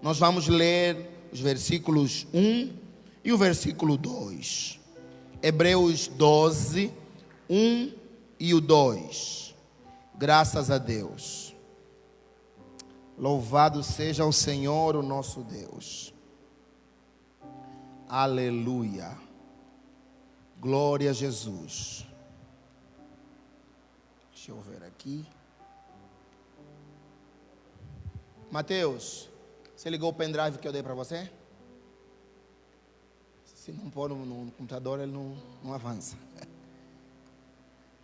Nós vamos ler os versículos 1 e o versículo 2. Hebreus 12, 1 e o 2. Graças a Deus. Louvado seja o Senhor, o nosso Deus. Aleluia. Glória a Jesus. Deixa eu ver aqui. Mateus, você ligou o pendrive que eu dei para você? Se não pôr no computador, ele não avança.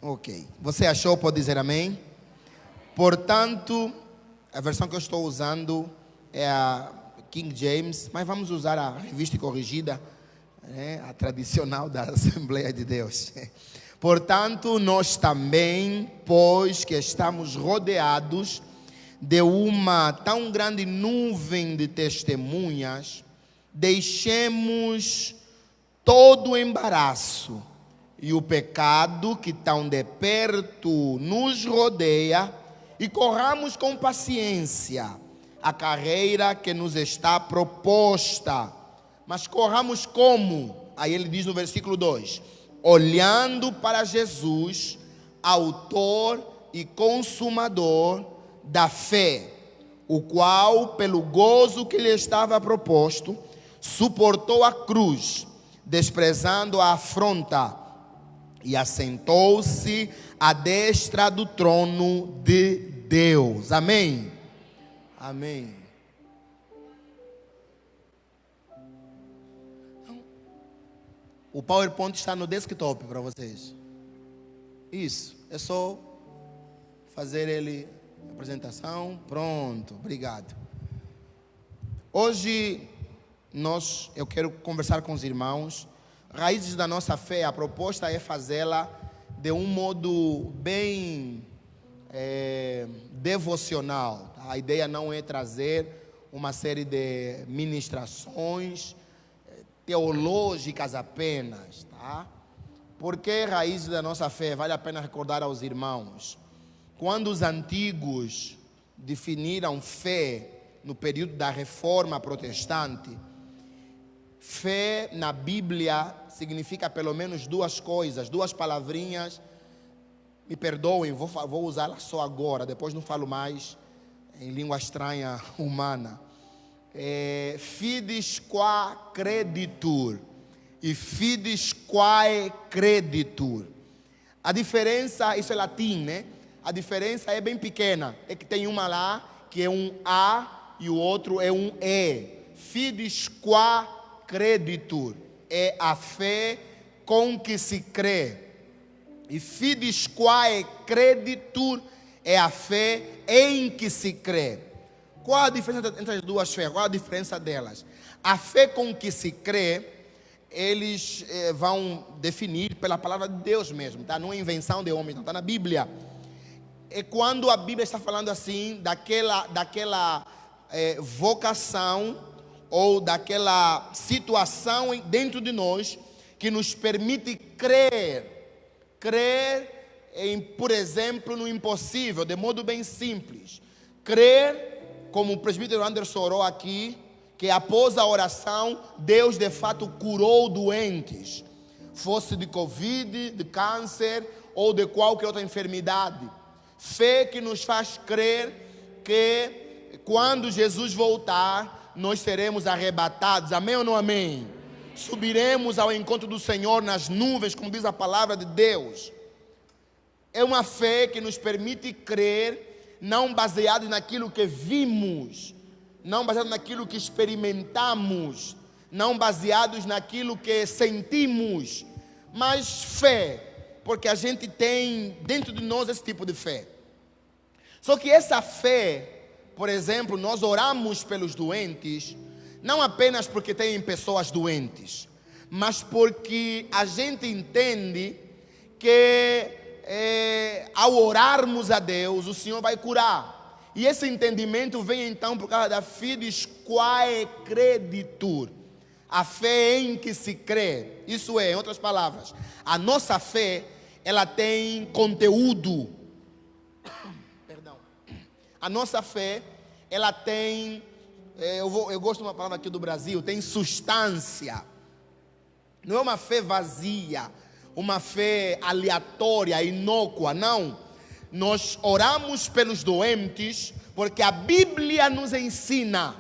Ok. Você achou? Pode dizer amém? Portanto, a versão que eu estou usando é a King James, mas vamos usar a revista corrigida, né, a tradicional da Assembleia de Deus. Portanto, nós também, pois que estamos rodeados de uma tão grande nuvem de testemunhas, deixemos todo o embaraço e o pecado que tão de perto nos rodeia e corramos com paciência a carreira que nos está proposta. Mas corramos como? Aí ele diz no versículo 2: olhando para Jesus, autor e consumador da fé, o qual, pelo gozo que lhe estava proposto, suportou a cruz, desprezando a afronta, e assentou-se à destra do trono de Deus. Amém? Amém. O PowerPoint está no desktop para vocês. Isso, é só fazer ele, apresentação, pronto, obrigado. Hoje eu quero conversar com os irmãos. Raízes da nossa fé, a proposta é fazê-la de um modo bem devocional. Tá? A ideia não é trazer uma série de ministrações teológicas apenas, tá? Porque raízes da nossa fé, vale a pena recordar aos irmãos, quando os antigos definiram fé no período da Reforma Protestante, fé na Bíblia significa pelo menos duas coisas, duas palavrinhas. Me perdoem, vou usá-las só agora, depois não falo mais em língua estranha humana. Fides qua creditur e fides quae creditur. A diferença, isso é latim, né? A diferença é bem pequena, é que tem uma lá que é um A e o outro é um E. Fides qua creditur é a fé com que se crê, e fides quae creditur é a fé em que se crê. Qual a diferença entre as duas fés? Qual a diferença delas? A fé com que se crê, eles vão definir pela palavra de Deus mesmo, tá? Não é invenção de homem, não, está na Bíblia. É quando a Bíblia está falando assim, daquela vocação ou daquela situação dentro de nós que nos permite crer em, por exemplo, no impossível, de modo bem simples. Crer, como o presbítero Anderson orou aqui, que após a oração, Deus de fato curou doentes, fosse de Covid, de câncer ou de qualquer outra enfermidade. Fé que nos faz crer que quando Jesus voltar, nós seremos arrebatados. Amém ou não amém? Subiremos ao encontro do Senhor nas nuvens, como diz a palavra de Deus. É uma fé que nos permite crer, não baseado naquilo que vimos, não baseado naquilo que experimentamos, não baseados naquilo que sentimos, mas fé, porque a gente tem dentro de nós esse tipo de fé. Só que essa fé, por exemplo, nós oramos pelos doentes, não apenas porque tem pessoas doentes, mas porque a gente entende que ao orarmos a Deus, o Senhor vai curar. E esse entendimento vem então por causa da fides quae creditur, a fé em que se crê. Isso é, em outras palavras, a nossa fé, ela tem conteúdo. Perdão. A nossa fé, ela tem eu gosto de uma palavra aqui do Brasil, tem substância. Não é uma fé vazia, uma fé aleatória, inócua, não. Nós oramos pelos doentes, porque a Bíblia nos ensina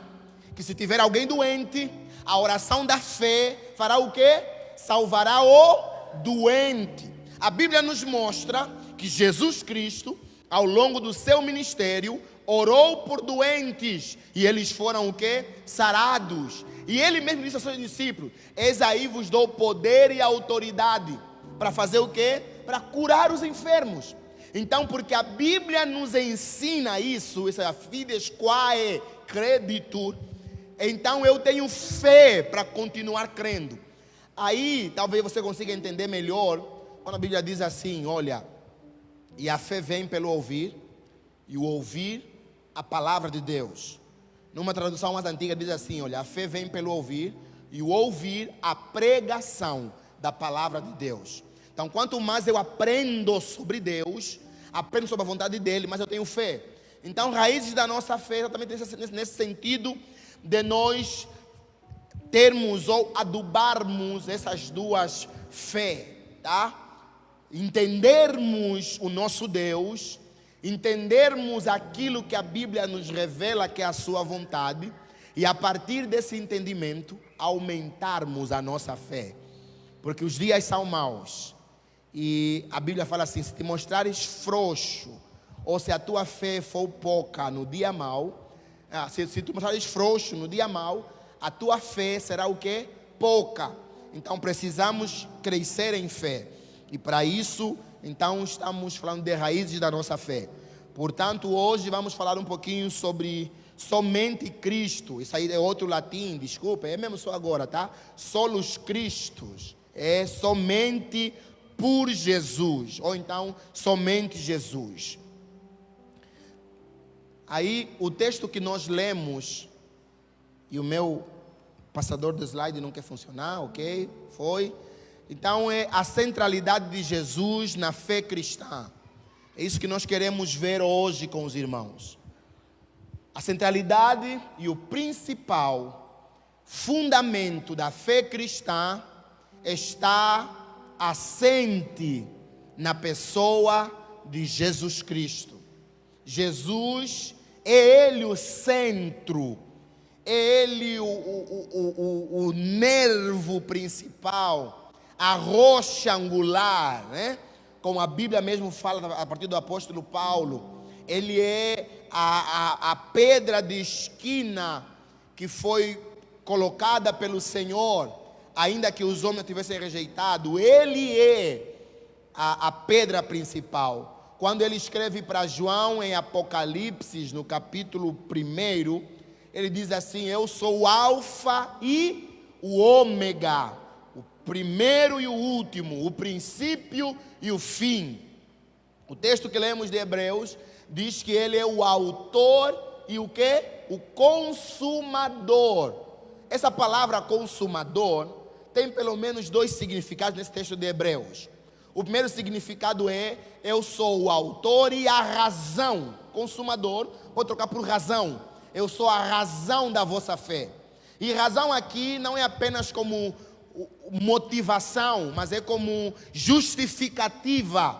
que se tiver alguém doente, a oração da fé fará o quê? Salvará o doente. A Bíblia nos mostra que Jesus Cristo, ao longo do seu ministério, orou por doentes, e eles foram o quê? Sarados. E ele mesmo disse aos seus discípulos: eis aí vos dou poder e autoridade, para fazer o quê? Para curar os enfermos. Então, porque a Bíblia nos ensina isso, essa fides quae creditur, então eu tenho fé para continuar crendo. Aí, talvez você consiga entender melhor, quando a Bíblia diz assim, olha, e a fé vem pelo ouvir, e o ouvir a palavra de Deus. Numa tradução mais antiga diz assim, olha, a fé vem pelo ouvir, e o ouvir a pregação da palavra de Deus. Então, quanto mais eu aprendo sobre Deus, aprendo sobre a vontade dEle, mais eu tenho fé. Então, raízes da nossa fé, exatamente nesse sentido, de nós termos ou adubarmos essas duas fé, tá? Entendermos o nosso Deus, entendermos aquilo que a Bíblia nos revela que é a sua vontade, e a partir desse entendimento, aumentarmos a nossa fé. Porque os dias são maus. E a Bíblia fala assim: se te mostrares frouxo, ou se a tua fé for pouca no dia mau, se tu mostrares frouxo no dia mau, a tua fé será o quê? Pouca. Então precisamos crescer em fé. E para isso, então estamos falando de raízes da nossa fé. Portanto, hoje vamos falar um pouquinho sobre somente Cristo. Isso aí é outro latim, desculpa, é mesmo só agora, tá? Solus Christus, é somente por Jesus, ou então somente Jesus. Aí o texto que nós lemos, e o meu passador do slide não quer funcionar, ok? Foi. Então é a centralidade de Jesus na fé cristã. É isso que nós queremos ver hoje com os irmãos. A centralidade e o principal fundamento da fé cristã está assente na pessoa de Jesus Cristo. Jesus é Ele o centro, é Ele o nervo principal, a rocha angular, né? Como a Bíblia mesmo fala a partir do apóstolo Paulo. Ele é a pedra de esquina que foi colocada pelo Senhor, ainda que os homens tivessem rejeitado. Ele é a pedra principal. Quando ele escreve para João em Apocalipse, no capítulo 1, ele diz assim: eu sou o alfa e o ômega, o primeiro e o último, o princípio e o fim. O texto que lemos de Hebreus diz que ele é o autor e o quê? O consumador. Essa palavra consumador tem pelo menos dois significados nesse texto de Hebreus. O primeiro significado é: eu sou o autor e a razão. Consumador, vou trocar por razão. Eu sou a razão da vossa fé. E razão aqui não é apenas como motivação, mas é como justificativa.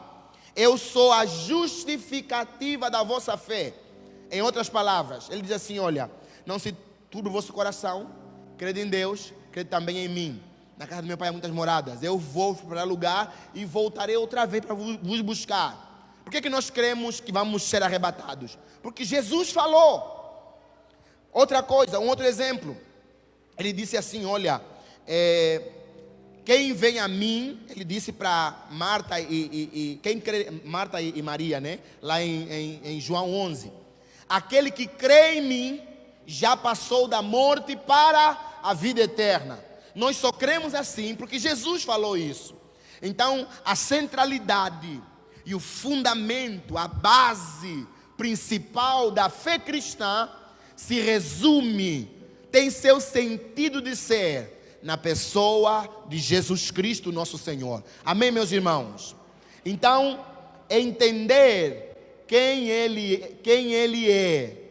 Eu sou a justificativa da vossa fé. Em outras palavras, ele diz assim: olha, não se turbe o vosso coração, crede em Deus, crede também em mim. Na casa do meu pai há muitas moradas. Eu vou para lugar e voltarei outra vez para vos buscar. Por que nós cremos que vamos ser arrebatados? Porque Jesus falou. Outra coisa, um outro exemplo. Ele disse assim: olha, quem vem a mim, ele disse para Marta Marta e Maria, né? Lá em João 11. Aquele que crê em mim já passou da morte para a vida eterna. Nós só cremos assim porque Jesus falou isso. Então, a centralidade e o fundamento, a base principal da fé cristã se resume, tem seu sentido de ser na pessoa de Jesus Cristo, nosso Senhor. Amém, meus irmãos? Então, entender quem Ele é,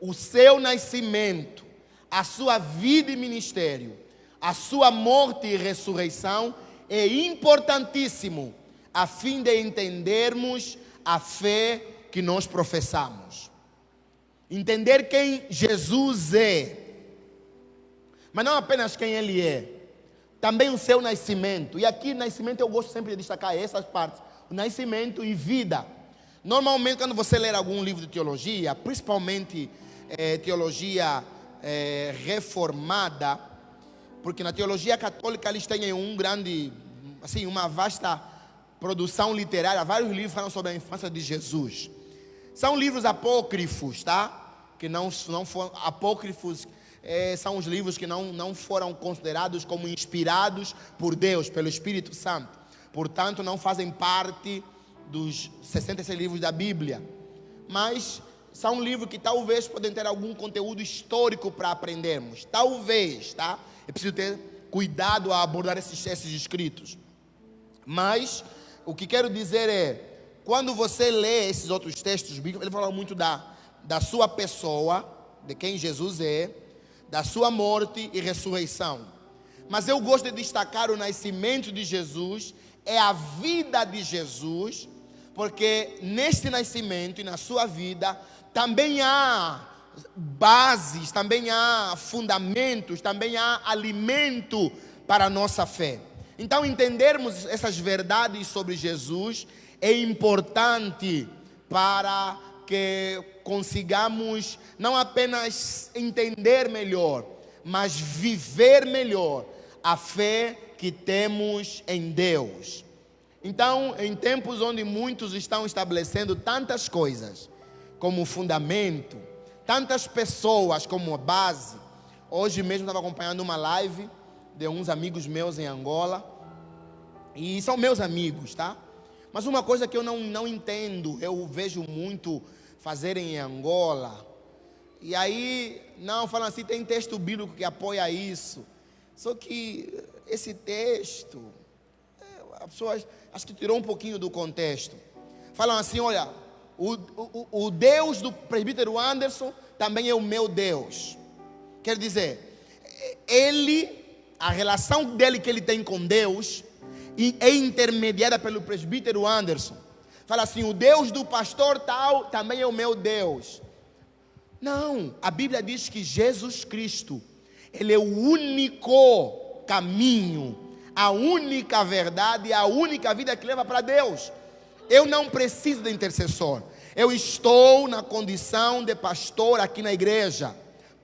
o seu nascimento a sua vida e ministério, a sua morte e ressurreição é importantíssimo a fim de entendermos a fé que nós professamos. Entender quem Jesus é, mas não apenas quem Ele é, também o seu nascimento. E aqui, nascimento, eu gosto sempre de destacar essas partes: o nascimento e vida. Normalmente, quando você ler algum livro de teologia, principalmente teologia reformada, porque na teologia católica eles têm uma vasta produção literária, vários livros falam sobre a infância de Jesus. São livros apócrifos, tá? Que não foram apócrifos, são os livros que não foram considerados como inspirados por Deus, pelo Espírito Santo. Portanto, não fazem parte dos 66 livros da Bíblia. Mas são livros que talvez podem ter algum conteúdo histórico para aprendermos. Talvez, tá? É preciso ter cuidado a abordar esses escritos. Mas o que quero dizer é, quando você lê esses outros textos bíblicos, ele fala muito da sua pessoa, de quem Jesus é, da sua morte e ressurreição. Mas eu gosto de destacar o nascimento de Jesus, é a vida de Jesus, porque neste nascimento e na sua vida também há bases, também há fundamentos, também há alimento para a nossa fé. Então, entendermos essas verdades sobre Jesus é importante para que consigamos não apenas entender melhor, mas viver melhor a fé que temos em Deus. Então, em tempos onde muitos estão estabelecendo tantas coisas como fundamento, tantas pessoas como base. Hoje mesmo estava acompanhando uma live de uns amigos meus em Angola, e são meus amigos, tá? Mas uma coisa que eu não entendo, eu vejo muito fazerem em Angola, e aí, falam assim, tem texto bíblico que apoia isso. Só que esse texto, as pessoas acho que tirou um pouquinho do contexto. Falam assim, olha, o Deus do presbítero Anderson também é o meu Deus. Quer dizer, a relação dele que ele tem com Deus é intermediada pelo presbítero Anderson. Fala assim, o Deus do pastor tal também é o meu Deus. Não, a Bíblia diz que Jesus Cristo, Ele é o único caminho, a única verdade, a única vida que leva para Deus. Eu não preciso de intercessor. Eu estou na condição de pastor aqui na igreja.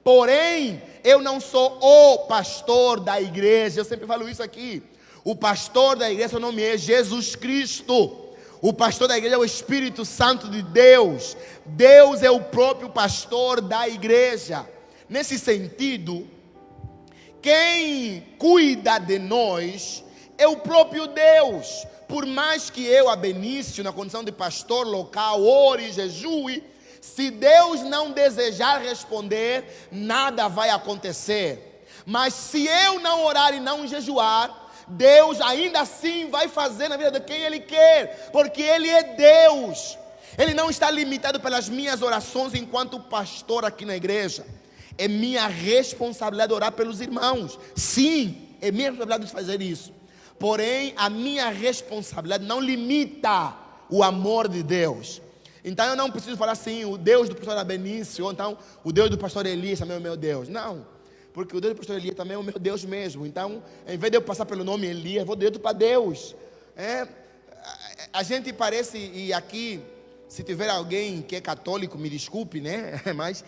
Porém, eu não sou o pastor da igreja. Eu sempre falo isso aqui. O pastor da igreja, seu nome é Jesus Cristo. O pastor da igreja é o Espírito Santo de Deus. Deus é o próprio pastor da igreja. Nesse sentido, quem cuida de nós é o próprio Deus. Por mais que eu, Benício, na condição de pastor local, ore e jejue, se Deus não desejar responder, nada vai acontecer. Mas se eu não orar e não jejuar, Deus ainda assim vai fazer na vida de quem Ele quer, porque Ele é Deus. Ele não está limitado pelas minhas orações enquanto pastor aqui na igreja. É minha responsabilidade orar pelos irmãos. Sim, é minha responsabilidade fazer isso. Porém, a minha responsabilidade não limita o amor de Deus. Então eu não preciso falar assim, o Deus do pastor Benício, ou então o Deus do pastor Elias também é o meu Deus. Não, porque o Deus do pastor Elias também é o meu Deus mesmo. Então, em vez de eu passar pelo nome Elias, eu vou direto para Deus. A gente parece, e aqui, se tiver alguém que é católico, me desculpe, né? Mas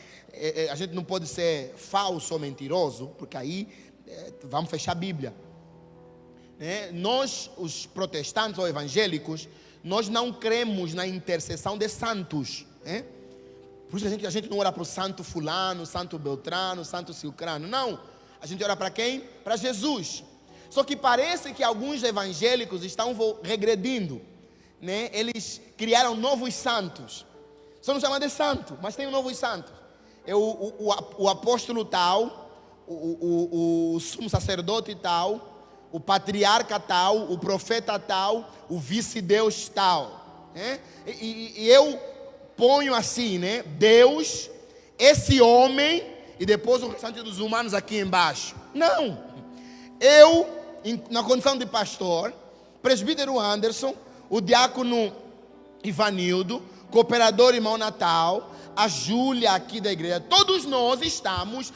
a gente não pode ser falso ou mentiroso, porque aí vamos fechar a Bíblia. Nós, os protestantes ou evangélicos, nós não cremos na intercessão de santos. Por isso a gente não ora para o santo fulano, santo beltrano, santo silcrano. Não, a gente ora para quem? Para Jesus. Só que parece que alguns evangélicos estão regredindo. Eles criaram novos santos. Só não chama de santo, mas tem novos santos. O apóstolo tal, o sumo sacerdote tal, o patriarca tal, o profeta tal, o vice-deus tal. E eu ponho assim, Deus, esse homem e depois o restante dos humanos aqui embaixo. Não. Eu, na condição de pastor, presbítero Anderson, o diácono Ivanildo, cooperador irmão Natal, a Júlia aqui da igreja, todos nós estamos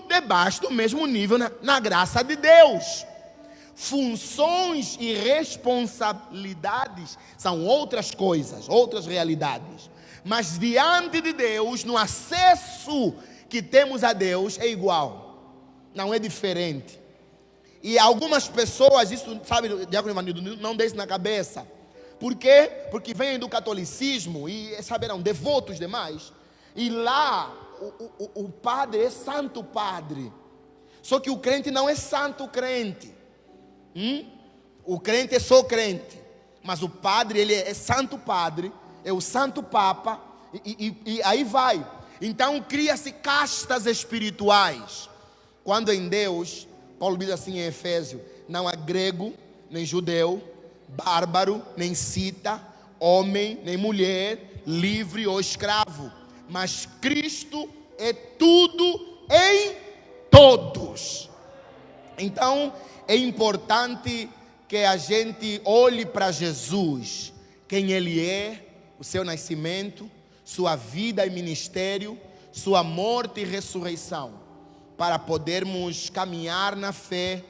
debaixo do mesmo nível na graça de Deus. Funções e responsabilidades são outras coisas, outras realidades. Mas diante de Deus, no acesso que temos a Deus, é igual, não é diferente. E algumas pessoas, isso sabe, diácono Ivanildo, não deixe na cabeça. Por quê? Porque vêm do catolicismo e saberão, devotos demais. E lá o padre é santo padre. Só que o crente não é santo crente. O crente é só crente. Mas o padre, ele é santo padre, é o santo papa, e aí vai. Então cria-se castas espirituais. Quando em Deus, Paulo diz assim em Efésios: não há grego, nem judeu, bárbaro, nem cita, homem, nem mulher, livre ou escravo, mas Cristo é tudo em todos. Então é importante que a gente olhe para Jesus, quem Ele é, o seu nascimento, sua vida e ministério, sua morte e ressurreição, para podermos caminhar na fé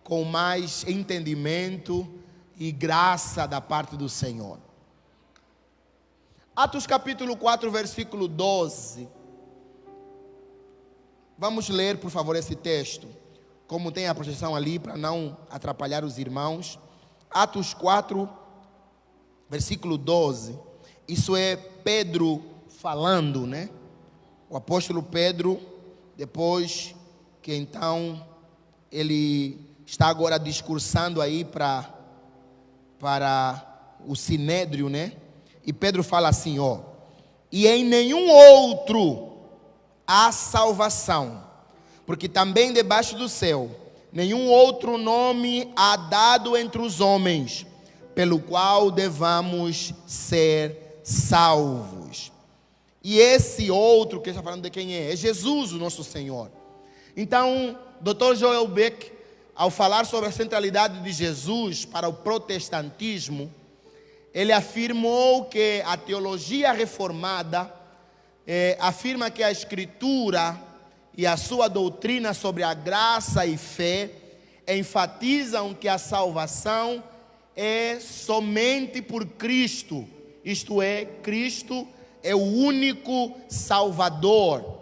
com mais entendimento e graça da parte do Senhor. Atos capítulo 4, versículo 12. Vamos ler, por favor, esse texto. Como tem a projeção ali, para não atrapalhar os irmãos. Atos 4, versículo 12. Isso é Pedro falando, né? O apóstolo Pedro, depois que então ele está agora discursando aí para o sinédrio, né? E Pedro fala assim, ó: e em nenhum outro há salvação, porque também debaixo do céu nenhum outro nome há dado entre os homens, pelo qual devamos ser salvos. E esse outro que ele está falando de quem é? É Jesus, o nosso Senhor. Então, Dr. Joel Beck, ao falar sobre a centralidade de Jesus para o protestantismo, ele afirmou que a teologia reformada afirma que a Escritura e a sua doutrina sobre a graça e fé enfatizam que a salvação é somente por Cristo, isto é, Cristo é o único Salvador.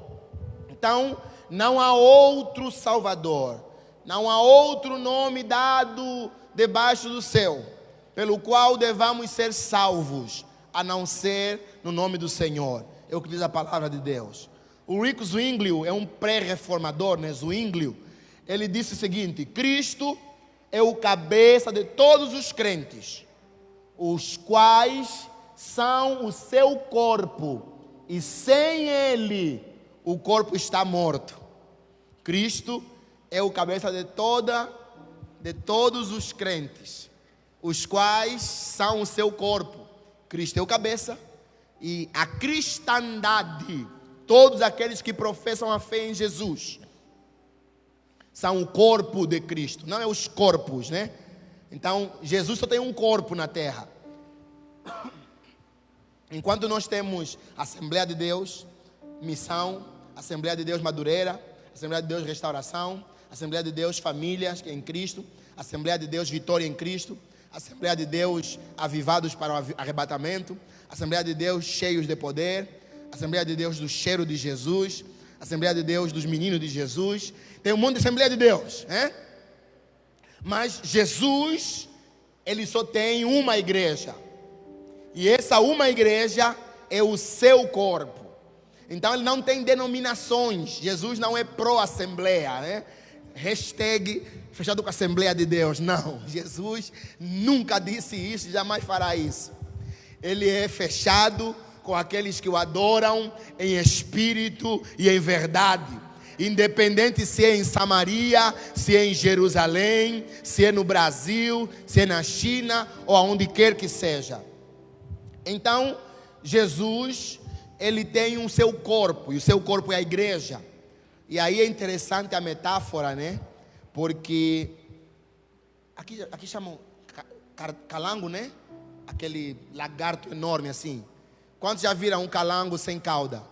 Então, não há outro Salvador, não há outro nome dado debaixo do céu, pelo qual devamos ser salvos, a não ser no nome do Senhor. É o que diz a palavra de Deus. O Rick Zwinglio é um pré-reformador, né? Zwinglio, ele disse o seguinte: Cristo é o cabeça de todos os crentes, os quais são o seu corpo, e sem ele o corpo está morto. Cristo é o cabeça de todos os crentes, os quais são o seu corpo. Cristo é o cabeça, e a cristandade, todos aqueles que professam a fé em Jesus, são o corpo de Cristo, não é os corpos, né? Então, Jesus só tem um corpo na terra. Enquanto nós temos Assembleia de Deus, Missão, Assembleia de Deus Madureira, Assembleia de Deus Restauração, Assembleia de Deus Famílias em Cristo, Assembleia de Deus Vitória em Cristo, Assembleia de Deus Avivados para o Arrebatamento, Assembleia de Deus Cheios de Poder, Assembleia de Deus do Cheiro de Jesus, Assembleia de Deus dos Meninos de Jesus. Tem um monte de Assembleia de Deus, né? Mas Jesus, ele só tem uma igreja, e essa uma igreja é o seu corpo. Então ele não tem denominações. Jesus não é pró-assembleia, né? Hashtag fechado com a Assembleia de Deus. Não, Jesus nunca disse isso, jamais fará isso. Ele é fechado com aqueles que o adoram em espírito e em verdade, independente se é em Samaria, se é em Jerusalém, se é no Brasil, se é na China ou aonde quer que seja. Então, Jesus, ele tem o seu corpo, e o seu corpo é a igreja. E aí é interessante a metáfora, né? Porque aqui chamam calango, né? Aquele lagarto enorme assim. Quantos já viram um calango sem cauda?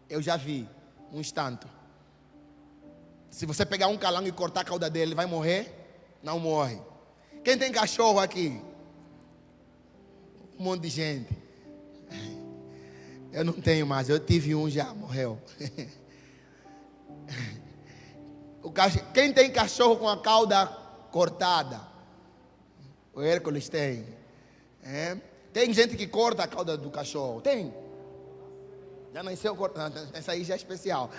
Eu já vi, um instante. Se você pegar um calango e cortar a cauda dele, ele vai morrer? Não morre. Quem tem cachorro aqui? Um monte de gente. Eu não tenho mais, eu tive um já, morreu. Quem tem cachorro com a cauda cortada? O Hércules tem. Tem gente que corta a cauda do cachorro. Tem. Já nasceu cortando. Essa aí já é especial.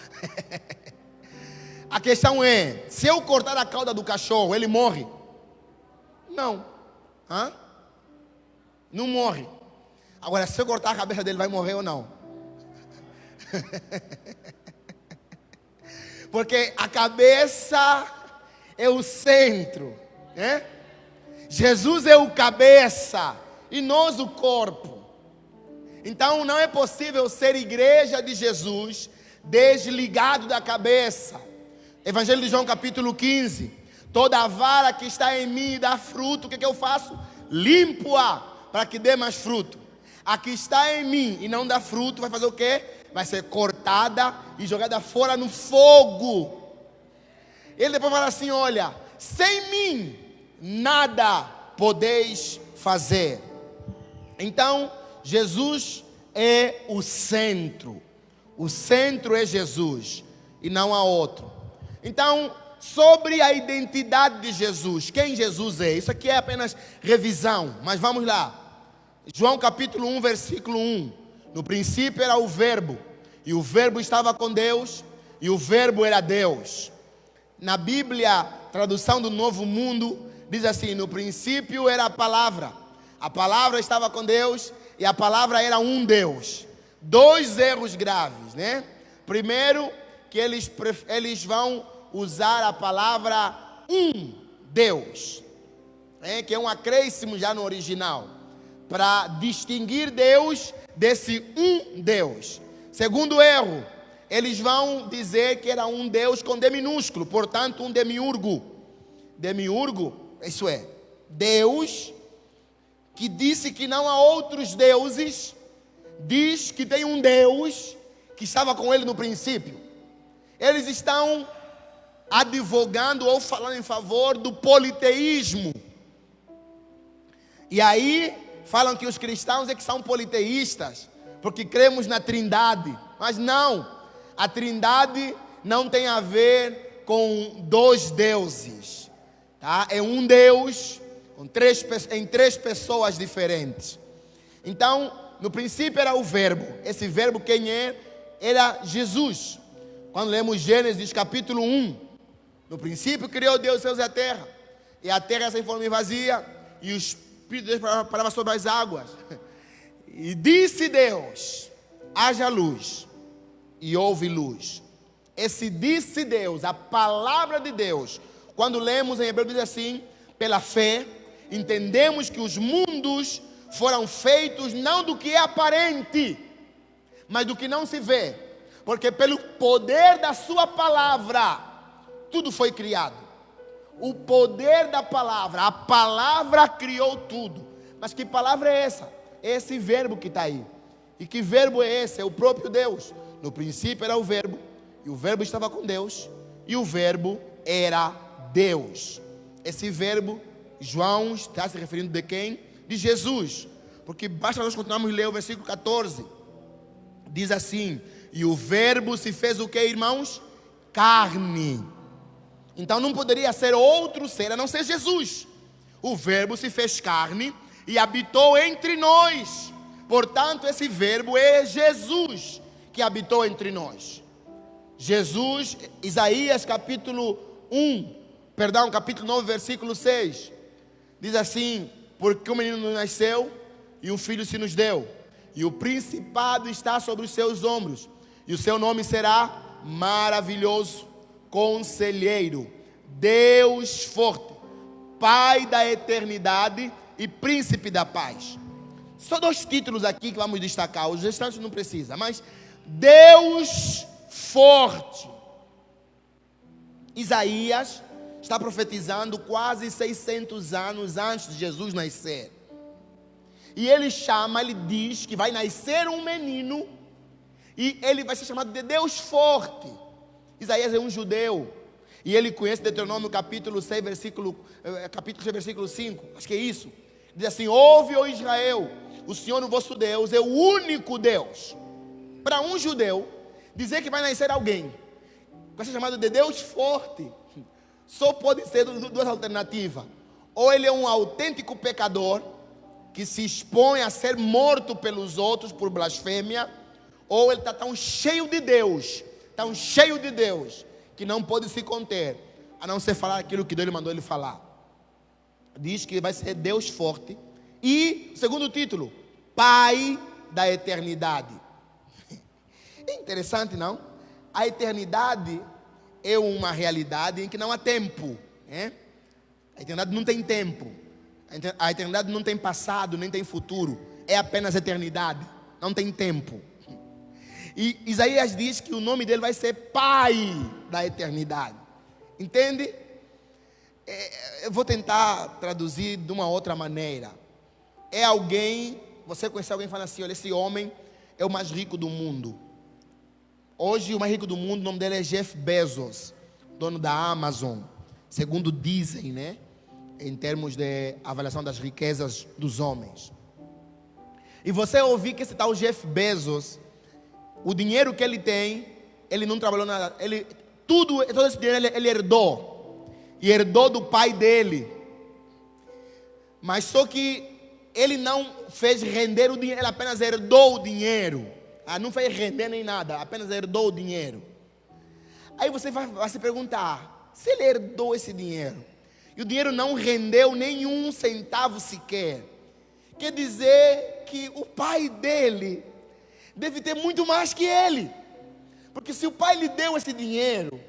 A questão é: se eu cortar a cauda do cachorro, ele morre? Não. Não morre. Agora, se eu cortar a cabeça dele, vai morrer ou não? Porque a cabeça é o centro, né? Jesus é o cabeça e nós o corpo. Então não é possível ser igreja de Jesus desligado da cabeça. Evangelho de João capítulo 15. Toda vara que está em mim dá fruto, o que eu faço? Limpo-a para que dê mais fruto. A que está em mim e não dá fruto, vai fazer o quê? Vai ser cortada e jogada fora no fogo. Ele depois fala assim: olha, sem mim nada podeis fazer. Então, Jesus é o centro. O centro é Jesus e não há outro. Então, sobre a identidade de Jesus, quem Jesus é? Isso aqui é apenas revisão, mas vamos lá. João capítulo 1, versículo 1. No princípio era o verbo, e o verbo estava com Deus, e o verbo era Deus. Na Bíblia, tradução do Novo Mundo, diz assim: no princípio era a palavra estava com Deus, e a palavra era um Deus. Dois erros graves, né? Primeiro, que eles vão usar a palavra um Deus, que é um acréscimo já no original, para distinguir Deus desse um Deus. Segundo erro, eles vão dizer que era um Deus com D minúsculo, portanto um demiurgo. Demiurgo, isso é, Deus que disse que não há outros deuses, diz que tem um Deus que estava com ele no princípio. Eles estão advogando ou falando em favor do politeísmo. E aí falam que os cristãos é que são politeístas, porque cremos na Trindade. Mas não, a Trindade não tem a ver com dois deuses, tá? É um Deus em três pessoas diferentes. Então, no princípio era o verbo. Esse verbo quem é? Era Jesus. Quando lemos Gênesis capítulo 1, no princípio criou Deus os céus e a terra. E a terra sem forma e vazia, e o Espírito de Deus parava sobre as águas. E disse Deus: haja luz, e houve luz. Esse disse Deus, a palavra de Deus, quando lemos em Hebreu diz assim: pela fé, entendemos que os mundos foram feitos não do que é aparente, mas do que não se vê, porque pelo poder da sua palavra, tudo foi criado. O poder da palavra, a palavra criou tudo. Mas que palavra é essa? É esse verbo que está aí. E que verbo é esse? É o próprio Deus. No princípio era o verbo, e o verbo estava com Deus, e o verbo era Deus. Esse verbo, João está se referindo de quem? De Jesus. Porque basta nós continuarmos a ler o versículo 14. Diz assim: e o verbo se fez o que, irmãos? Carne. Então não poderia ser outro ser a não ser Jesus. O verbo se fez carne e habitou entre nós. Portanto, esse verbo é Jesus que habitou entre nós. Jesus, Isaías capítulo 9, versículo 6. Diz assim: porque um menino nos nasceu e um filho se nos deu, e o principado está sobre os seus ombros, e o seu nome será Maravilhoso, Conselheiro, Deus Forte, Pai da Eternidade e Príncipe da Paz. Só dois títulos aqui que vamos destacar, os restantes não precisa, mas Deus Forte. Isaías está profetizando quase 600 anos antes de Jesus nascer. E ele diz que vai nascer um menino e ele vai ser chamado de Deus forte. Isaías é um judeu e ele conhece Deuteronômio capítulo 6, versículo 5, acho que é isso. Diz assim: ouve, ó Israel, o Senhor, o vosso Deus, é o único Deus. Para um judeu, dizer que vai nascer alguém vai ser chamado de Deus forte, só pode ser duas alternativas: ou ele é um autêntico pecador que se expõe a ser morto pelos outros por blasfêmia, ou ele está tão cheio de Deus, que não pode se conter, a não ser falar aquilo que Deus lhe mandou ele falar. Diz que vai ser Deus forte. E, segundo título, Pai da eternidade. É interessante, não? A eternidade é uma realidade em que não há tempo, né? A eternidade não tem tempo. A eternidade não tem passado, nem tem futuro. É apenas eternidade, não tem tempo. E Isaías diz que o nome dele vai ser Pai da eternidade. Entende? Eu vou tentar traduzir de uma outra maneira. É alguém, você conhece alguém que fala assim: olha, esse homem é o mais rico do mundo. Hoje o mais rico do mundo, o nome dele é Jeff Bezos, dono da Amazon, segundo dizem, né? Em termos de avaliação das riquezas dos homens. E você ouvir que esse tal Jeff Bezos, o dinheiro que ele tem, ele não trabalhou nada, todo esse dinheiro ele herdou, e herdou do pai dele. Mas só que ele não fez render o dinheiro, ele apenas herdou o dinheiro. Não fez render nem nada, apenas herdou o dinheiro. Aí você vai se perguntar: se ele herdou esse dinheiro e o dinheiro não rendeu nenhum centavo sequer, quer dizer que o pai dele deve ter muito mais que ele. Porque se o pai lhe deu esse dinheiro,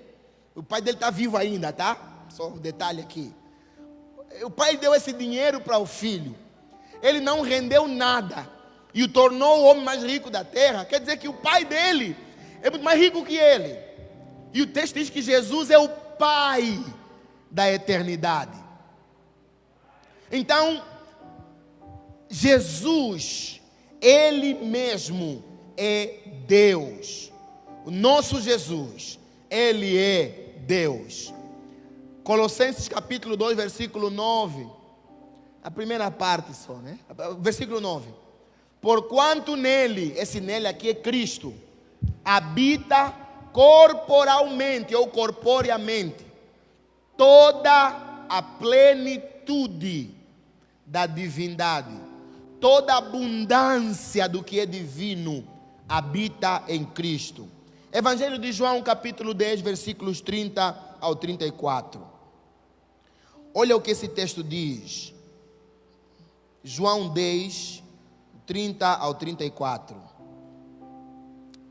o pai dele está vivo ainda, tá? Só um detalhe aqui. O pai deu esse dinheiro para o filho, ele não rendeu nada e o tornou o homem mais rico da terra. Quer dizer que o pai dele é muito mais rico que ele. E o texto diz que Jesus é o Pai da eternidade. Então, Jesus, Ele mesmo é Deus. O nosso Jesus, Ele é Deus. Colossenses capítulo 2, versículo 9. A primeira parte só, né? Versículo 9. Porquanto nele, esse nele aqui é Cristo, habita corporalmente ou corporeamente toda a plenitude da divindade, toda a abundância do que é divino habita em Cristo. Evangelho de João capítulo 10, versículos 30 ao 34. Olha o que esse texto diz. João 10, 30 ao 34.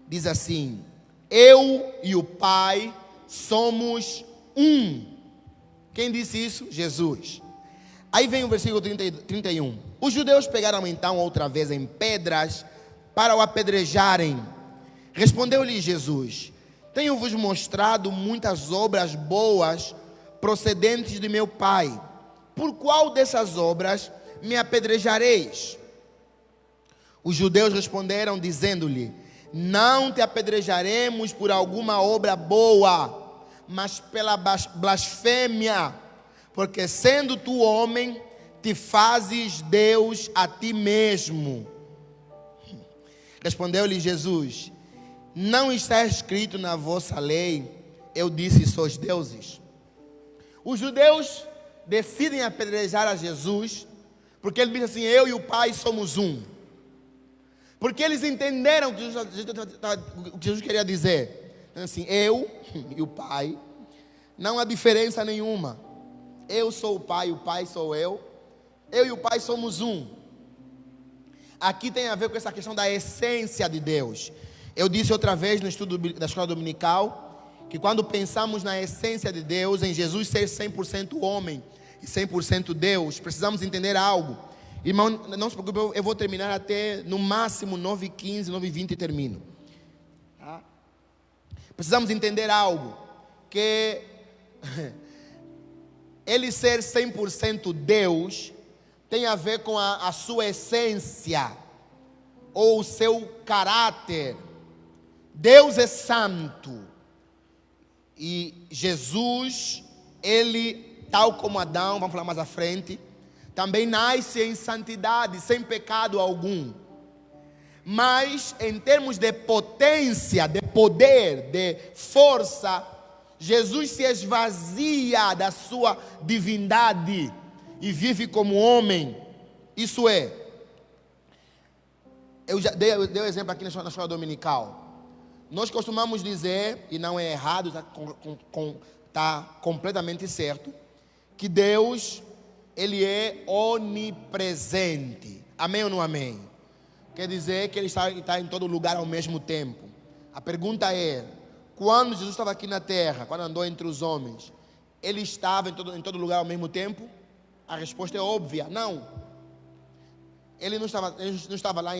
Diz assim: eu e o Pai somos um. Quem disse isso? Jesus. Aí vem o versículo 31. Os judeus pegaram então outra vez em pedras para o apedrejarem. Respondeu-lhe Jesus: tenho-vos mostrado muitas obras boas procedentes de meu Pai. Por qual dessas obras me apedrejareis? Os judeus responderam dizendo-lhe: não te apedrejaremos por alguma obra boa, mas pela blasfêmia, porque sendo tu homem, te fazes Deus a ti mesmo. Respondeu-lhe Jesus: não está escrito na vossa lei, eu disse, sois deuses? Os judeus decidem apedrejar a Jesus, porque ele diz assim: eu e o Pai somos um. Porque eles entenderam o que Jesus queria dizer. Assim, eu e o Pai, não há diferença nenhuma. Eu sou o Pai sou eu. Eu e o Pai somos um. Aqui tem a ver com essa questão da essência de Deus. Eu disse outra vez no estudo da escola dominical, que quando pensamos na essência de Deus, em Jesus ser 100% homem e 100% Deus, precisamos entender algo. Irmão, não se preocupe, eu vou terminar até no máximo 9h15, 9h20 e termino. Precisamos entender algo, que ele ser 100% Deus tem a ver com a sua essência ou o seu caráter. Deus é santo e Jesus, ele, tal como Adão, vamos falar mais à frente, também nasce em santidade, sem pecado algum. Mas em termos de potência, de poder, de força, Jesus se esvazia da sua divindade e vive como homem. Isso é, eu já dei o exemplo aqui na escola dominical. Nós costumamos dizer, e não é errado, está completamente certo, que Deus, ele é onipresente. Amém ou não amém? Quer dizer que ele está em todo lugar ao mesmo tempo. A pergunta é, quando Jesus estava aqui na terra, quando andou entre os homens, ele estava em todo lugar ao mesmo tempo? A resposta é óbvia, não. Ele não estava lá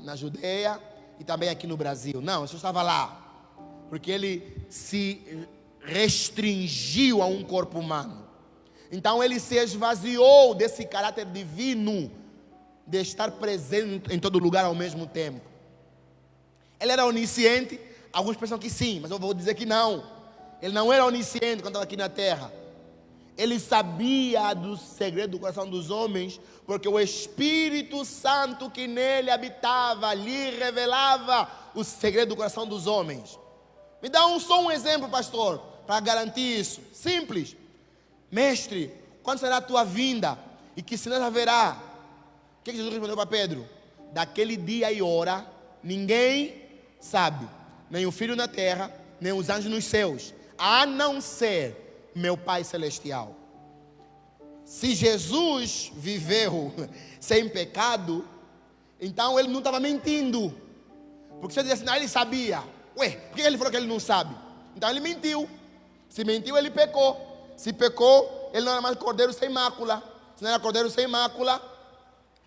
na Judeia e também aqui no Brasil. Não, ele só estava lá. Porque ele se restringiu a um corpo humano. Então ele se esvaziou desse caráter divino de estar presente em todo lugar ao mesmo tempo. Ele era onisciente. Alguns pensam que sim, mas eu vou dizer que não. Ele não era onisciente quando estava aqui na terra. Ele sabia do segredo do coração dos homens, porque o Espírito Santo que nele habitava lhe revelava o segredo do coração dos homens. Me dá só um exemplo, pastor, para garantir isso. Simples. Mestre, quando será a tua vinda? E que sinais haverá? O que Jesus respondeu para Pedro? Daquele dia e hora, ninguém sabe, nem o Filho na terra, nem os anjos nos céus, a não ser meu Pai Celestial. Se Jesus viveu sem pecado, então ele não estava mentindo. Porque se ele dissesse, não, ele sabia. Ué, por que ele falou que ele não sabe? Então ele mentiu. Se mentiu, ele pecou. Se pecou, ele não era mais cordeiro sem mácula. Se não era cordeiro sem mácula,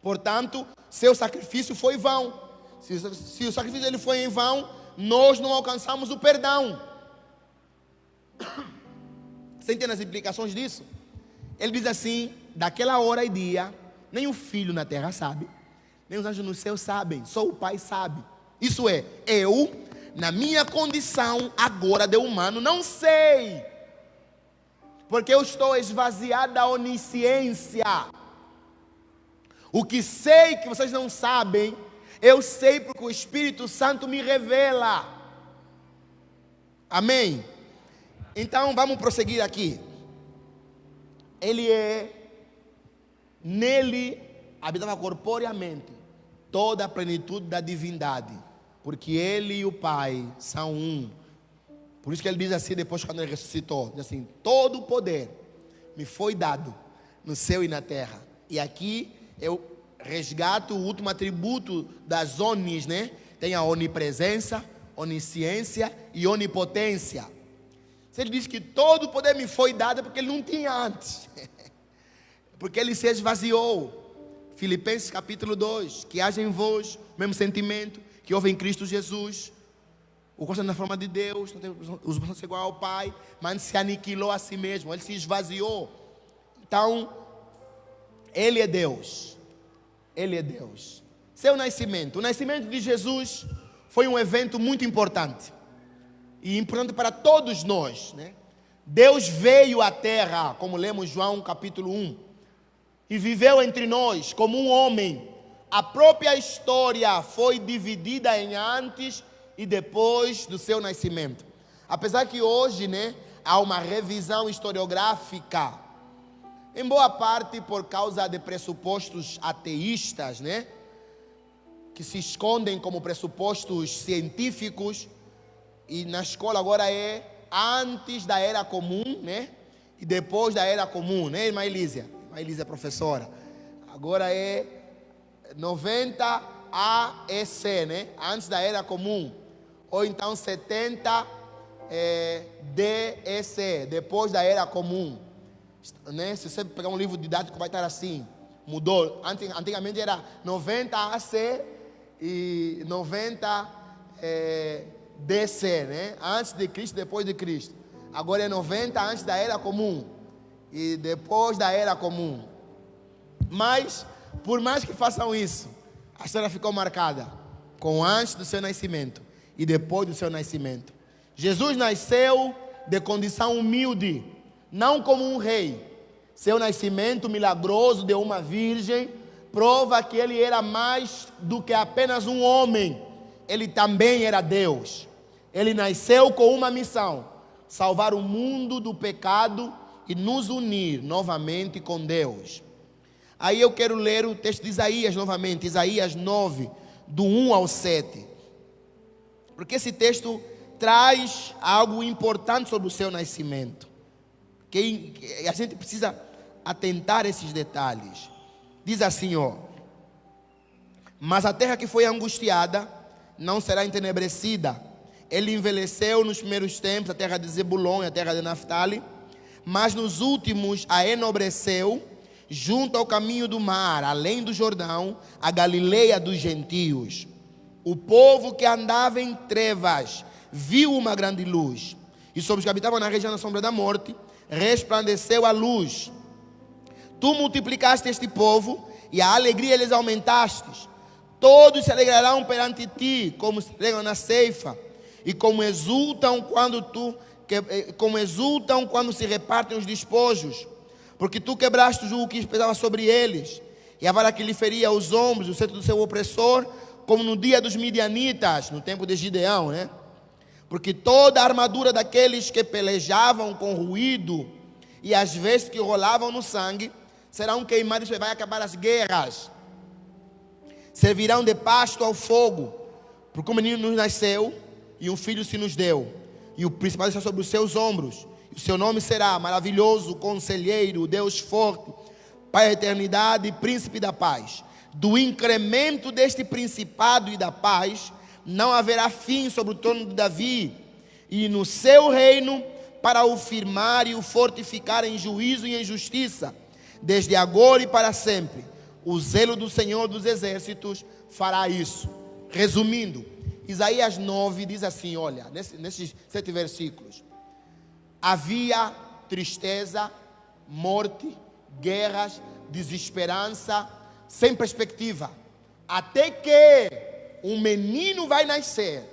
portanto, seu sacrifício foi vão. Se o sacrifício dele foi em vão, nós não alcançamos o perdão. Você entende as implicações disso? Ele diz assim, daquela hora e dia, nem o Filho na terra sabe, nem os anjos no céu sabem, só o Pai sabe. Isso é, eu, na minha condição agora de humano, não sei, porque eu estou esvaziado da onisciência. O que sei que vocês não sabem, eu sei porque o Espírito Santo me revela. Amém? Então vamos prosseguir aqui. Nele habitava corporeamente toda a plenitude da divindade, porque ele e o Pai são um. Por isso que ele diz assim depois quando ele ressuscitou, diz assim, todo o poder me foi dado no céu e na terra. E aqui eu resgato o último atributo das onis, né? Tem a onipresença, onisciência e onipotência. Se ele diz que todo o poder me foi dado, é porque ele não tinha antes. Porque ele se esvaziou. Filipenses capítulo 2, que haja em vós o mesmo sentimento que houve em Cristo Jesus. O coração na forma de Deus, não tem os braços igual ao Pai, mas se aniquilou a si mesmo, ele se esvaziou. Então, ele é Deus. Ele é Deus. Seu nascimento. O nascimento de Jesus foi um evento muito importante. E importante para todos nós, né? Deus veio à terra, como lemos João capítulo 1, e viveu entre nós como um homem. A própria história foi dividida em antes e depois do seu nascimento. Apesar que hoje, né, há uma revisão historiográfica, em boa parte por causa de pressupostos ateístas, né, que se escondem como pressupostos científicos. E na escola agora é antes da era comum, né? E depois da era comum, né, irmã Elísia? Irmã Elísia é professora. Agora é 90 AEC, né? Antes da era comum. Ou então 70 DEC, depois da era comum. Né? Se você pegar um livro didático vai estar assim. Mudou. Antigamente era 90 AC e 90 DC, né? Antes de Cristo, depois de Cristo. agora é 90 antes da Era Comum e depois da Era Comum. Mas, por mais que façam isso, a história ficou marcada com antes do seu nascimento e depois do seu nascimento. Jesus nasceu de condição humilde, não como um rei. Seu nascimento milagroso de uma virgem prova que ele era mais do que apenas um homem. Ele também era Deus. Ele nasceu com uma missão: salvar o mundo do pecado e nos unir novamente com Deus. Aí eu quero ler o texto de Isaías novamente, Isaías 9, do 1 ao 7. Porque esse texto traz algo importante sobre o seu nascimento, que a gente precisa atentar a esses detalhes. Diz assim, ó: mas a terra que foi angustiada não será entenebrecida. Ele envelheceu nos primeiros tempos, a terra de Zebulon e a terra de Naftali, mas nos últimos a enobreceu, junto ao caminho do mar, além do Jordão, a Galileia dos gentios. O povo que andava em trevas viu uma grande luz, e sobre os que habitavam na região da sombra da morte resplandeceu a luz. Tu multiplicaste este povo e a alegria lhes aumentastes. Todos se alegrarão perante ti, como se alegram na ceifa, e como exultam quando se repartem os despojos. Porque tu quebraste o jugo que pesava sobre eles, e a vara que lhe feria os ombros, o cetro do seu opressor, como no dia dos midianitas, no tempo de Gideão, né? Porque toda a armadura daqueles que pelejavam com ruído e as vestes que rolavam no sangue serão queimadas e vai acabar as guerras. Servirão de pasto ao fogo, porque um menino nos nasceu e um filho se nos deu, e o principado está sobre os seus ombros. O seu nome será Maravilhoso, Conselheiro, Deus Forte, Pai da Eternidade e Príncipe da Paz. Do incremento deste principado e da paz não haverá fim sobre o trono de Davi, e no seu reino, para o firmar e o fortificar em juízo e em justiça, desde agora e para sempre. O zelo do Senhor dos Exércitos fará isso. Resumindo, Isaías 9 diz assim, olha, nesses 7 versículos: havia tristeza, morte, guerras, desesperança, sem perspectiva, até que um menino vai nascer,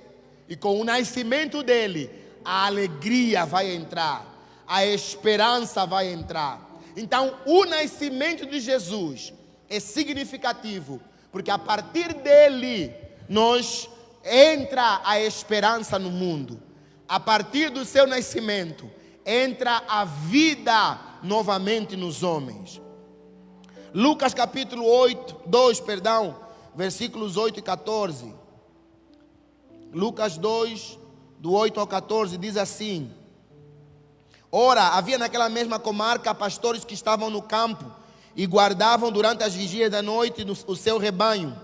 e com o nascimento dele, a alegria vai entrar, a esperança vai entrar. Então, o nascimento de Jesus é significativo, porque a partir dele, entra a esperança no mundo. A partir do seu nascimento, entra a vida novamente nos homens. Lucas capítulo 2, versículos 8 e 14. Lucas 2, do 8 ao 14, diz assim: ora, havia naquela mesma comarca pastores que estavam no campo e guardavam durante as vigílias da noite o seu rebanho.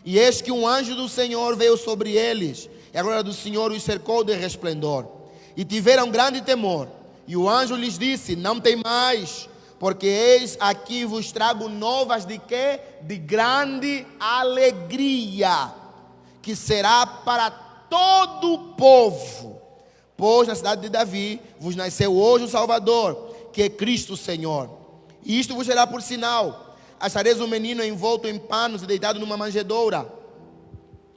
E eis que um anjo do Senhor veio sobre eles, e a glória do Senhor os cercou de resplendor. E tiveram grande temor. E o anjo lhes disse: não temais, porque eis aqui vos trago novas de quê? De grande alegria, que será para todo o povo. Pois na cidade de Davi vos nasceu hoje o Salvador, que é Cristo Senhor. E isto vos será por sinal: achareis um menino envolto em panos e deitado numa manjedoura.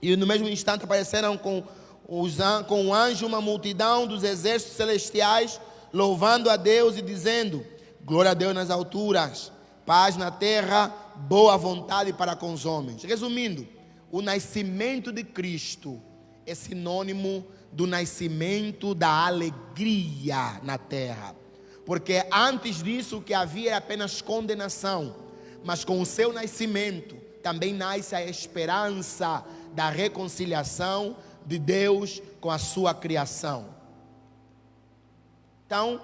E no mesmo instante apareceram com o anjo uma multidão dos exércitos celestiais, louvando a Deus e dizendo: glória a Deus nas alturas, paz na terra, boa vontade para com os homens. Resumindo, o nascimento de Cristo é sinônimo do nascimento da alegria na terra. Porque antes disso o que havia era apenas condenação. Mas com o seu nascimento também nasce a esperança da reconciliação de Deus com a sua criação. Então,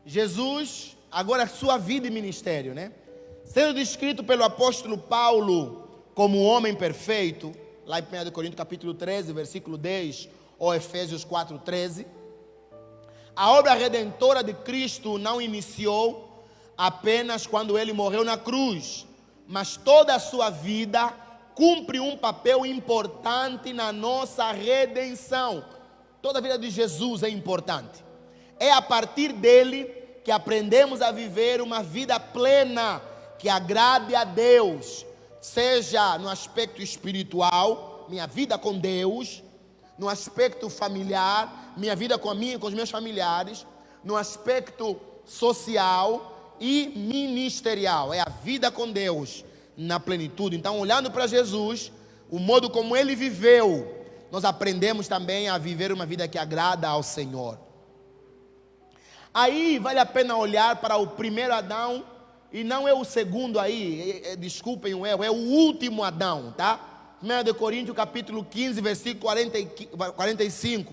Jesus, agora sua vida e ministério, né? Sendo descrito pelo apóstolo Paulo como um homem perfeito, lá em 1 Coríntios capítulo 13, versículo 10, ou Efésios 4, 13, a obra redentora de Cristo não iniciou apenas quando ele morreu na cruz, mas toda a sua vida cumpre um papel importante na nossa redenção. toda a vida de Jesus é importante. É a partir dele que aprendemos a viver uma vida plena, que agrade a Deus, seja no aspecto espiritual, minha vida com Deus, no aspecto familiar, minha vida com os meus familiares, no aspecto social e ministerial. É a vida com Deus na plenitude. Então, olhando para Jesus, o modo como ele viveu, nós aprendemos também a viver uma vida que agrada ao Senhor. Aí vale a pena olhar para o primeiro Adão, e não é o segundo aí, desculpem o erro, é o último Adão, tá? 1 Coríntios capítulo 15, versículo 45.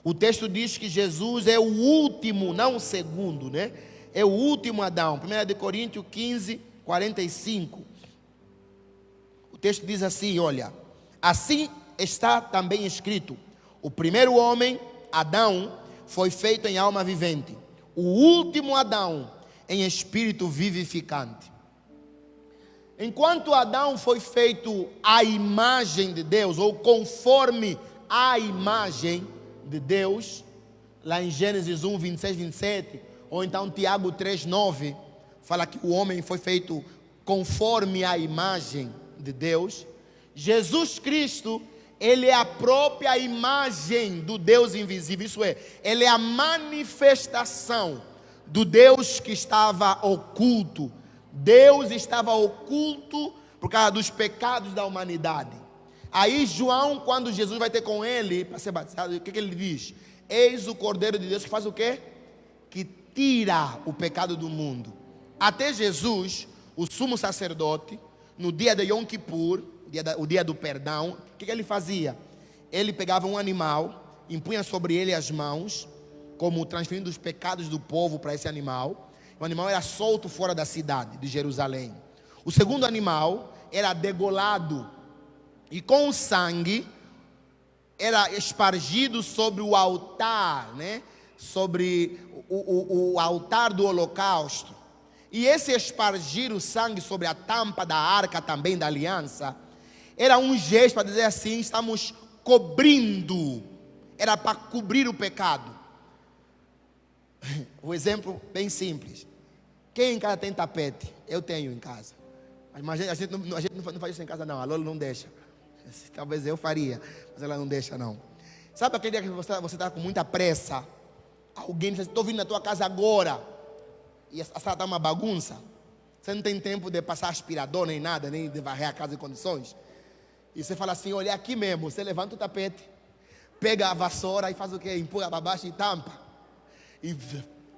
O texto diz que Jesus é o último, não o segundo, né? É o último Adão. 1 Coríntios 15, 45. O texto diz assim, olha: assim está também escrito: o primeiro homem, Adão, foi feito em alma vivente. O último Adão, em espírito vivificante. Enquanto Adão foi feito à imagem de Deus, ou conforme a imagem de Deus, lá em Gênesis 1, 26, 27, ou então Tiago 3, 9, fala que o homem foi feito conforme a imagem de Deus. Jesus Cristo, ele é a própria imagem do Deus invisível, isso é, ele é a manifestação do Deus que estava oculto. Deus estava oculto por causa dos pecados da humanidade. Aí João, quando Jesus vai ter com ele para ser batizado, o que ele diz? Eis o Cordeiro de Deus que faz o quê? Que tira o pecado do mundo. Até Jesus, o sumo sacerdote, no dia de Yom Kippur, o dia do perdão, o que ele fazia? Ele pegava um animal, impunha sobre ele as mãos, como transferindo os pecados do povo para esse animal. O animal era solto fora da cidade de Jerusalém. O segundo animal era degolado e com o sangue era espargido sobre o altar, né? Sobre o altar do holocausto. E esse espargir o sangue sobre a tampa da arca também da aliança era um gesto para dizer assim: estamos cobrindo, era para cobrir o pecado. O exemplo bem simples: quem em casa tem tapete? Eu tenho em casa, mas a gente não faz isso em casa não, a Lola não deixa. Talvez eu faria, mas ela não deixa não. Sabe aquele dia que você está com muita pressa, alguém diz: estou vindo na tua casa agora, e a sala está uma bagunça, você não tem tempo de passar aspirador nem nada, nem de varrer a casa em condições, e você fala assim: olha, aqui mesmo, você levanta o tapete, pega a vassoura e faz o quê? Empurra para baixo e tampa, e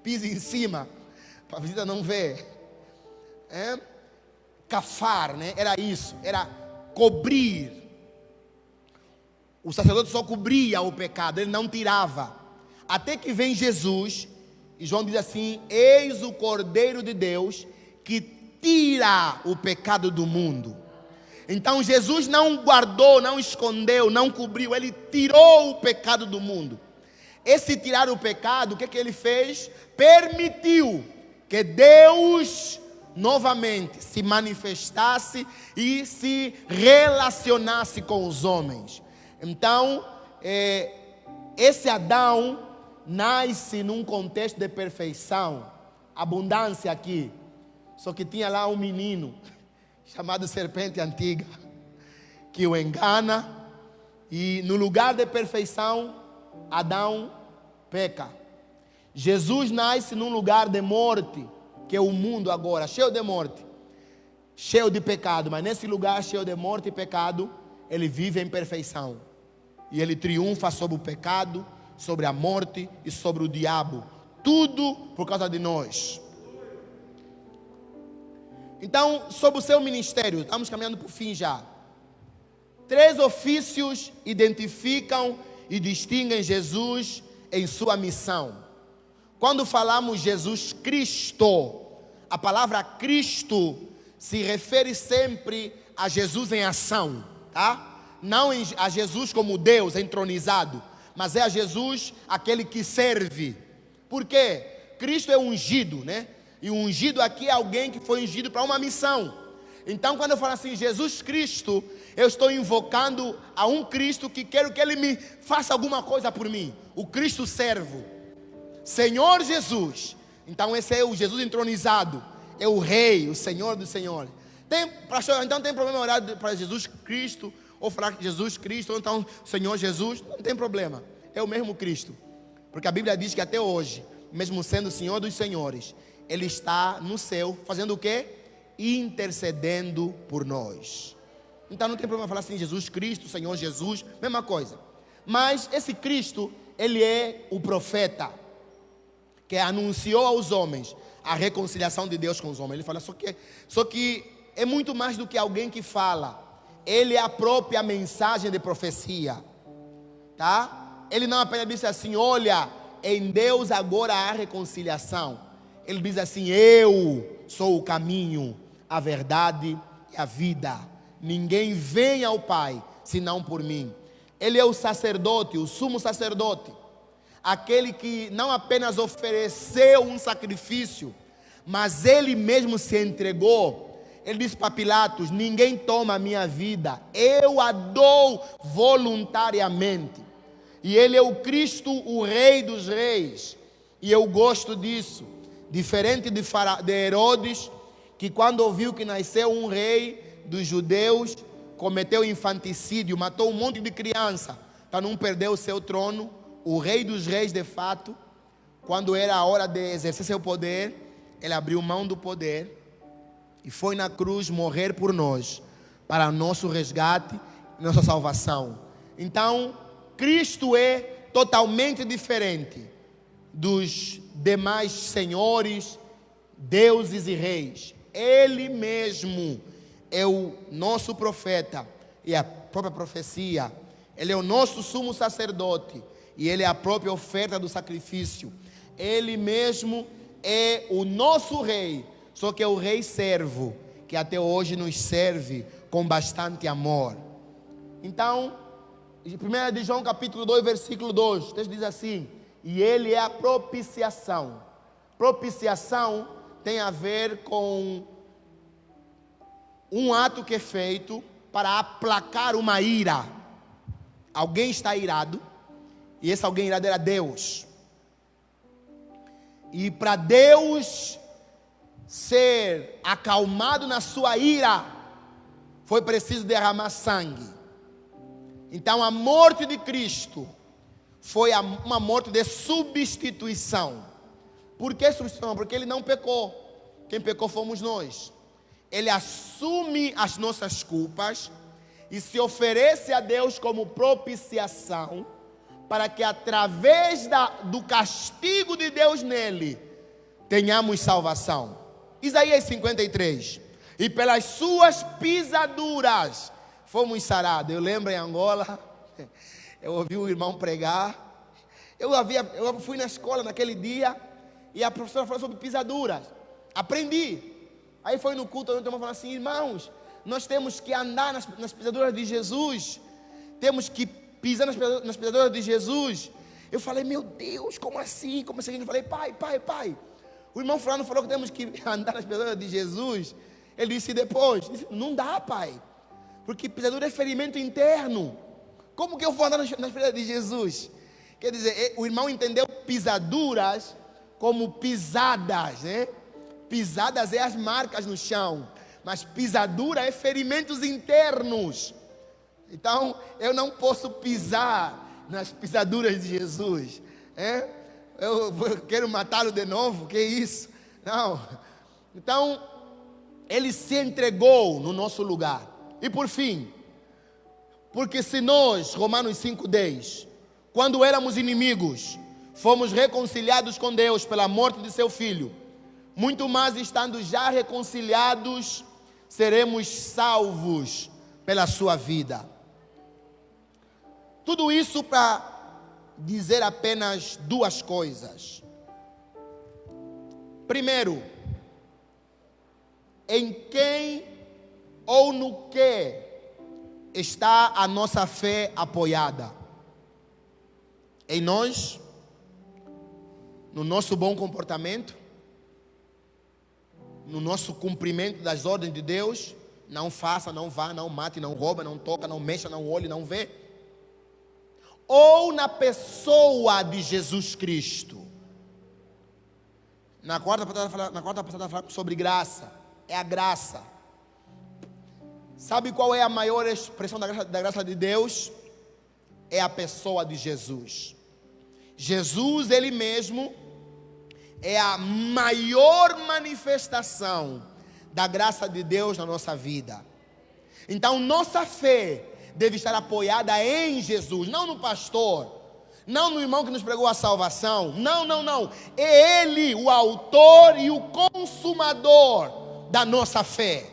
pisa em cima, para a visita não ver. Cafar, né? Era isso, era cobrir. O sacerdote só cobria o pecado, ele não tirava. Até que vem Jesus, e João diz assim: eis o Cordeiro de Deus que tira o pecado do mundo. Então Jesus não guardou, não escondeu, não cobriu, ele tirou o pecado do mundo. Esse tirar o pecado, o que ele fez? Permitiu que Deus novamente se manifestasse e se relacionasse com os homens. Então, esse Adão nasce num contexto de perfeição, abundância aqui. Só que tinha lá um menino chamado serpente antiga, que o engana, e no lugar de perfeição, Adão peca. Jesus nasce num lugar de morte, que é o mundo agora, cheio de morte, cheio de pecado, mas nesse lugar cheio de morte e pecado, ele vive em perfeição. E ele triunfa sobre o pecado, sobre a morte e sobre o diabo. Tudo por causa de nós. Então, sobre o seu ministério, estamos caminhando para o fim já. 3 ofícios identificam e distinguem Jesus em sua missão. Quando falamos Jesus Cristo, a palavra Cristo se refere sempre a Jesus em ação, tá? Não a Jesus como Deus entronizado, mas é a Jesus aquele que serve. Por quê? Cristo é ungido, né? E o ungido aqui é alguém que foi ungido para uma missão. Então, quando eu falo assim, Jesus Cristo, eu estou invocando a um Cristo que quero que Ele me faça alguma coisa por mim. O Cristo servo, Senhor Jesus. Então, esse é o Jesus entronizado, é o Rei, o Senhor dos Senhores. Então, tem problema orar para Jesus Cristo, ou falar Jesus Cristo, ou então Senhor Jesus? Não tem problema, é o mesmo Cristo. Porque a Bíblia diz que até hoje, mesmo sendo o Senhor dos Senhores, Ele está no céu, fazendo o quê? Intercedendo por nós. Então não tem problema falar assim, Jesus Cristo, Senhor Jesus, mesma coisa. Mas esse Cristo, Ele é o profeta que anunciou aos homens a reconciliação de Deus com os homens. Ele fala, só que é muito mais do que alguém que fala. Ele é a própria mensagem de profecia, tá? Ele não apenas disse assim, olha, em Deus agora há reconciliação. Ele diz assim, eu sou o caminho, a verdade e a vida. Ninguém vem ao Pai, senão por mim. Ele é o sacerdote, o sumo sacerdote. Aquele que não apenas ofereceu um sacrifício, mas Ele mesmo se entregou. Ele disse para Pilatos, ninguém toma a minha vida, eu a dou voluntariamente. E Ele é o Cristo, o Rei dos Reis. E eu gosto disso. Diferente de Herodes, que quando ouviu que nasceu um rei dos judeus, cometeu infanticídio, matou um monte de criança, para não perder o seu trono. O Rei dos Reis, de fato, quando era a hora de exercer seu poder, Ele abriu mão do poder e foi na cruz morrer por nós, para nosso resgate e nossa salvação. Então, Cristo é totalmente diferente dos demais senhores, deuses e reis. Ele mesmo é o nosso profeta e a própria profecia. Ele é o nosso sumo sacerdote e Ele é a própria oferta do sacrifício. Ele mesmo é o nosso rei, só que é o rei servo, que até hoje nos serve com bastante amor. Então, 1 de João capítulo 2, versículo 2, o texto diz assim, e Ele é a propiciação. Propiciação tem a ver com um ato que é feito para aplacar uma ira. Alguém está irado, e esse alguém irado era Deus. E para Deus ser acalmado na sua ira, foi preciso derramar sangue. Então a morte de Cristo foi uma morte de substituição. Por que substituição? Porque Ele não pecou. Quem pecou fomos nós. Ele assume as nossas culpas e se oferece a Deus como propiciação, para que através do castigo de Deus nele, tenhamos salvação. Isaías 53, e pelas suas pisaduras fomos sarados. Eu lembro em Angola, eu ouvi o irmão pregar, eu fui na escola naquele dia, e a professora falou sobre pisaduras, aprendi. Aí foi no culto, o irmão falou assim, irmãos, nós temos que andar nas pisaduras de Jesus, temos que pisar nas pisaduras de Jesus. Eu falei, meu Deus, como assim? Como assim? Eu falei, pai. O irmão fulano falou que temos que andar nas pisaduras de Jesus. Ele disse depois, não dá, pai, porque pisadura é ferimento interno. Como que eu vou andar nas pisaduras de Jesus? Quer dizer, o irmão entendeu pisaduras como pisadas, né? Pisadas é as marcas no chão, mas pisadura é ferimentos internos. Então, eu não posso pisar nas pisaduras de Jesus. Eu quero matá-lo de novo, que isso? Não. Então, Ele se entregou no nosso lugar. E por fim, porque se nós, Romanos 5,10, quando éramos inimigos, fomos reconciliados com Deus pela morte de seu Filho, muito mais estando já reconciliados, seremos salvos pela sua vida. Tudo isso para dizer apenas duas coisas. Primeiro, em quem ou no que está a nossa fé apoiada? Em nós? No nosso bom comportamento? No nosso cumprimento das ordens de Deus? Não faça, não vá, não mate, não rouba, não toca, não mexa, não olhe, não vê. Ou na pessoa de Jesus Cristo. Na quarta passada falamos sobre graça. É a graça. Sabe qual é a maior expressão da graça de Deus? É a pessoa de Jesus. Jesus, Ele mesmo, é a maior manifestação da graça de Deus na nossa vida. Então, nossa fé deve estar apoiada em Jesus, não no pastor, não no irmão que nos pregou a salvação. Não, não, não. É Ele o autor e o consumador da nossa fé.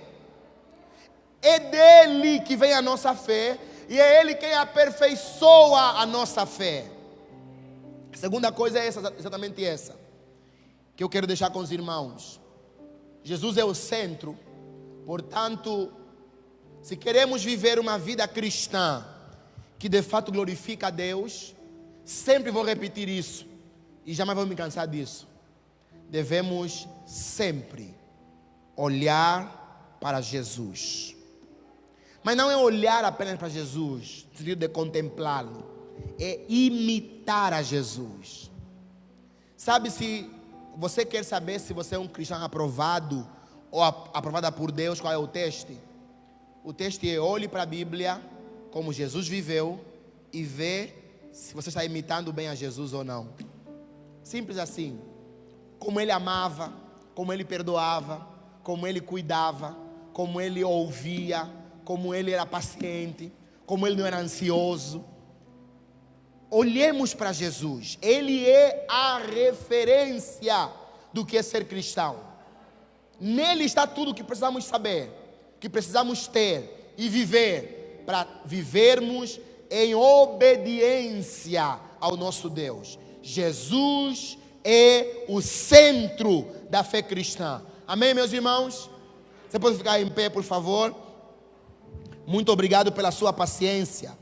É dele que vem a nossa fé e é Ele quem aperfeiçoa a nossa fé. A segunda coisa é exatamente essa, que eu quero deixar com os irmãos. Jesus é o centro, portanto, se queremos viver uma vida cristã que de fato glorifica a Deus, sempre vou repetir isso e jamais vou me cansar disso. Devemos sempre olhar para Jesus. Mas não é olhar apenas para Jesus, no sentido de contemplá-lo, é imitar a Jesus. Sabe, se você quer saber se você é um cristão aprovado ou aprovada por Deus, qual é o teste? O teste é: olhe para a Bíblia, como Jesus viveu, e vê se você está imitando bem a Jesus ou não. Simples assim. Como Ele amava, como Ele perdoava, como Ele cuidava, como Ele ouvia, como Ele era paciente, como Ele não era ansioso. Olhemos para Jesus. Ele é a referência do que é ser cristão. Nele está tudo o que precisamos saber, que precisamos ter e viver, para vivermos em obediência ao nosso Deus. Jesus é o centro da fé cristã. Amém, meus irmãos? Você pode ficar em pé, por favor? Muito obrigado pela sua paciência.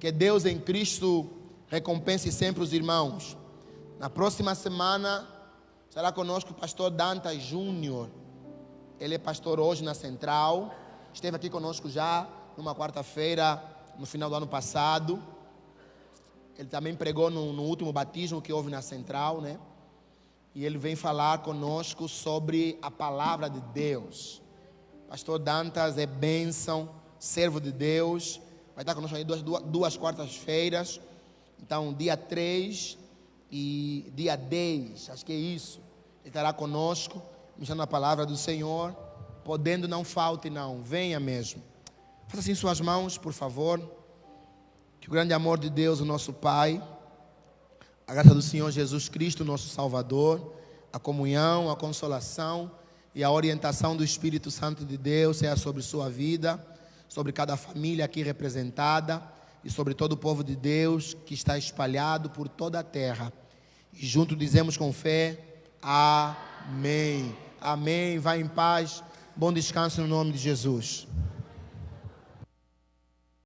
Que Deus em Cristo recompense sempre os irmãos. Na próxima semana estará conosco o pastor Dantas Júnior. Ele é pastor hoje na Central. Esteve aqui conosco já numa quarta-feira, no final do ano passado. Ele também pregou no último batismo que houve na Central, né? E ele vem falar conosco sobre a palavra de Deus. Pastor Dantas é bênção, servo de Deus. Vai estar conosco aí duas quartas-feiras. Então, dia 3 e dia 10, acho que é isso. Ele estará conosco, ministrando a palavra do Senhor. Podendo, não falte não, venha mesmo. Faça assim suas mãos, por favor. Que o grande amor de Deus, o nosso Pai, a graça do Senhor Jesus Cristo, nosso Salvador, a comunhão, a consolação e a orientação do Espírito Santo de Deus seja sobre sua vida, sobre cada família aqui representada e sobre todo o povo de Deus que está espalhado por toda a terra. E juntos dizemos com fé: amém. Amém. Vá em paz. Bom descanso no nome de Jesus.